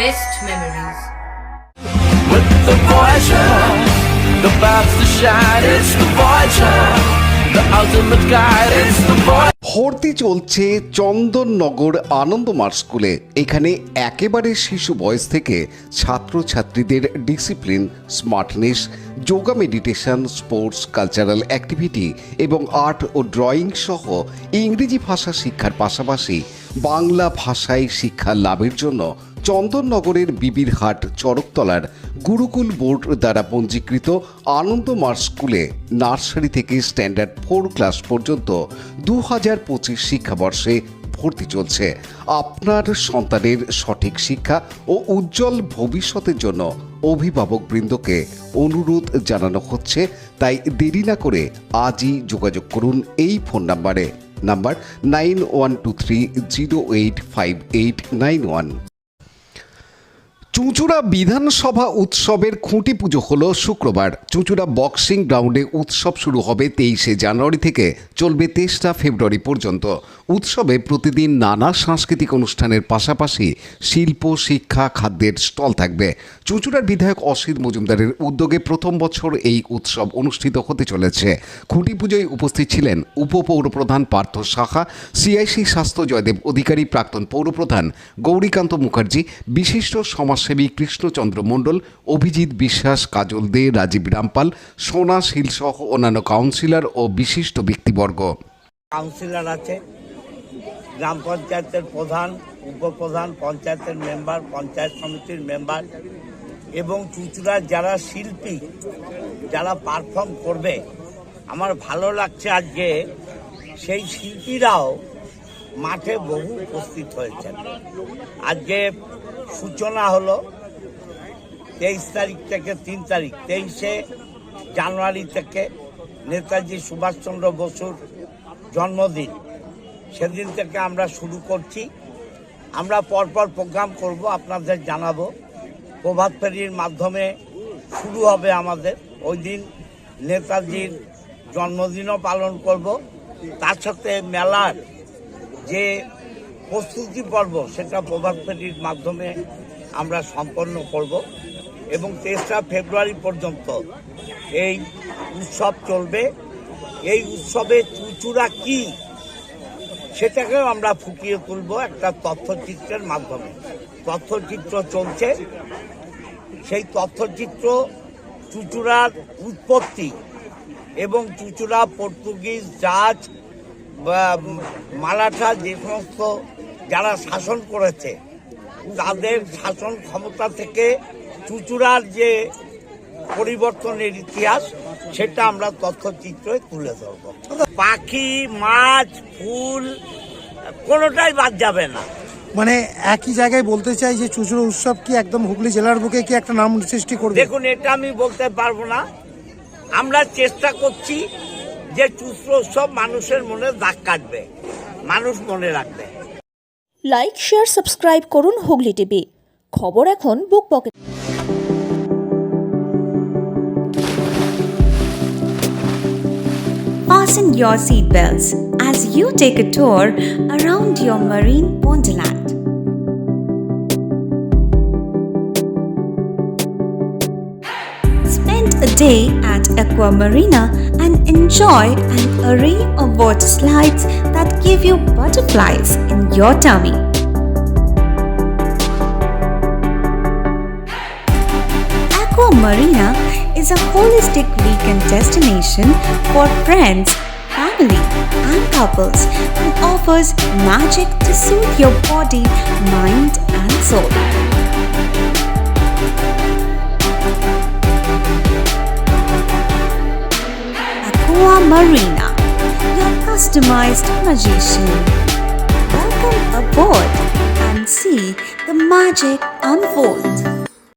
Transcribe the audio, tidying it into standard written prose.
best memories. With the Voyager, the path to shine, it's the Voyager, the ultimate guide, it's the Voyager. ভর্তি চলছে চন্দননগর আনন্দমার্গ স্কুলে। এখানে একেবারে শিশু বয়স থেকে ছাত্রছাত্রীদের discipline, smartness, yoga, meditation, sports, cultural activity এবং আর্ট ও ড্রয়িং সহ ইংরেজি ভাষা শিক্ষার পাশাপাশি বাংলা ভাষায় শিক্ষা লাভের জন্য চন্দননগরের বিবিরহাট চড়কতলার গুরুকুল বোর্ড দ্বারা পঞ্জীকৃত আনন্দমার্গ স্কুলে নার্সারি থেকে স্ট্যান্ডার্ড 4 ক্লাস পর্যন্ত 2025 শিক্ষাবর্ষে ভর্তি চলছে। আপনার সন্তানের সঠিক শিক্ষা ও উজ্জ্বল ভবিষ্যতের জন্য অভিভাবকবৃন্দকে অনুরোধ জানানো হচ্ছে, তাই দেরি না করে আজই যোগাযোগ করুন এই ফোন নাম্বার 9123085891। চুঁচুড়া বিধানসভা উৎসবের খুঁটি পুজো হলো শুক্রবার। চুঁচুড়া বক্সিং গ্রাউন্ডে উৎসব শুরু হবে 23শে জানুয়ারি থেকে চলবে 23টা ফেব্রুয়ারি পর্যন্ত। উৎসবে প্রতিদিন নানা সাংস্কৃতিক অনুষ্ঠানের পাশাপাশি শিল্প, শিক্ষা, খাদ্যের স্টল থাকবে। চুঁচুড়ার বিধায়ক অসিত মজুমদারের উদ্যোগে প্রথম বছর এই উৎসব অনুষ্ঠিত হতে চলেছে। খুঁটি পুজোয় উপস্থিত ছিলেন উপপৌরপ্রধান পার্থ সাহা, সিআইসি স্বাস্থ্য জয়দেব অধিকারী, প্রাক্তন পৌরপ্রধান গৌরীকান্ত মুখার্জি, বিশিষ্ট সমাজসেবী কৃষ্ণচন্দ্র মণ্ডল, অভিজিৎ বিশ্বাস, কাজল দে, রাজীব রামপাল, সোনা শীল সহ অন্যান্য কাউন্সিলর ও বিশিষ্ট ব্যক্তিবর্গ। কাউন্সিলর আছে, গ্রাম পঞ্চায়েতের প্রধান, উপপ্রধান, পঞ্চায়েতের মেম্বার, পঞ্চায়েত সমিতির মেম্বার এবং চুঁচুড়ার যারা শিল্পী, যারা পারফর্ম করবে। আমার ভালো লাগছে আজকে সেই শিল্পীরাও মাঠে বহু উপস্থিত হয়েছেন। আজকে সূচনা হলো 23 তারিখ থেকে 3 তারিখ, 23শে জানুয়ারি থেকে নেতাজি সুভাষচন্দ্র বসুর জন্মদিন, সেদিন থেকে আমরা শুরু করছি। আমরা পরপর প্রোগ্রাম করব, আপনাদের জানাবো। প্রভাত ফেরির মাধ্যমে শুরু হবে আমাদের। ওই দিন নেতাজির জন্মদিনও পালন করব, তার সাথে মেলার যে প্রস্তুতি পর্ব সেটা প্রভাত ফেরির মাধ্যমে আমরা সম্পন্ন করব এবং 23 ফেব্রুয়ারি পর্যন্ত এই উৎসব চলবে। এই উৎসবে চুঁচুড়া কি সেটাকেও আমরা ফুটিয়ে তুলব একটা তথ্যচিত্রের মাধ্যমে। তথ্যচিত্র চলছে, সেই তথ্যচিত্র চুঁচুড়ার উৎপত্তি এবং চুঁচুড়া পর্তুগিজ, জাহাজ, মারাঠা, যে সমস্ত যারা শাসন করেছে তাদের শাসন ক্ষমতা থেকে চুঁচুড়ার যে পরিবর্তনের ইতিহাস সেটা আমরা তথ্যচিত্রে তুলে ধরব। পাখি, মাছ, ফুল কোনোটাই বাদ যাবে না। মানে একই জায়গায় বলতে চাই যে চুঁচুড়া উৎসব কি একদম হুগলি জেলার বুকে কি একটা নাম সৃষ্টি করবে? দেখুন, এটা আমি বলতে পারবো না। আমরা চেষ্টা করছি যে চুঁচুড়া উৎসব মানুষের মনে দাগ কাটবে, মানুষ মনে রাখবে। লাইক, শেয়ার, সাবস্ক্রাইব করুন হুগলি টিভি। খবর এখন বুক pocket. Fasten your seatbelts as you take a tour around your marine wonderland. Spend a day at Aqua Marina and enjoy an array of water slides that give you butterflies in your tummy. Aqua Marina is a holistic weekend destination for friends, family, and couples and offers magic to soothe your body, mind, and soul. Aqua Marina, your customized magician. Welcome aboard and see the magic unfold.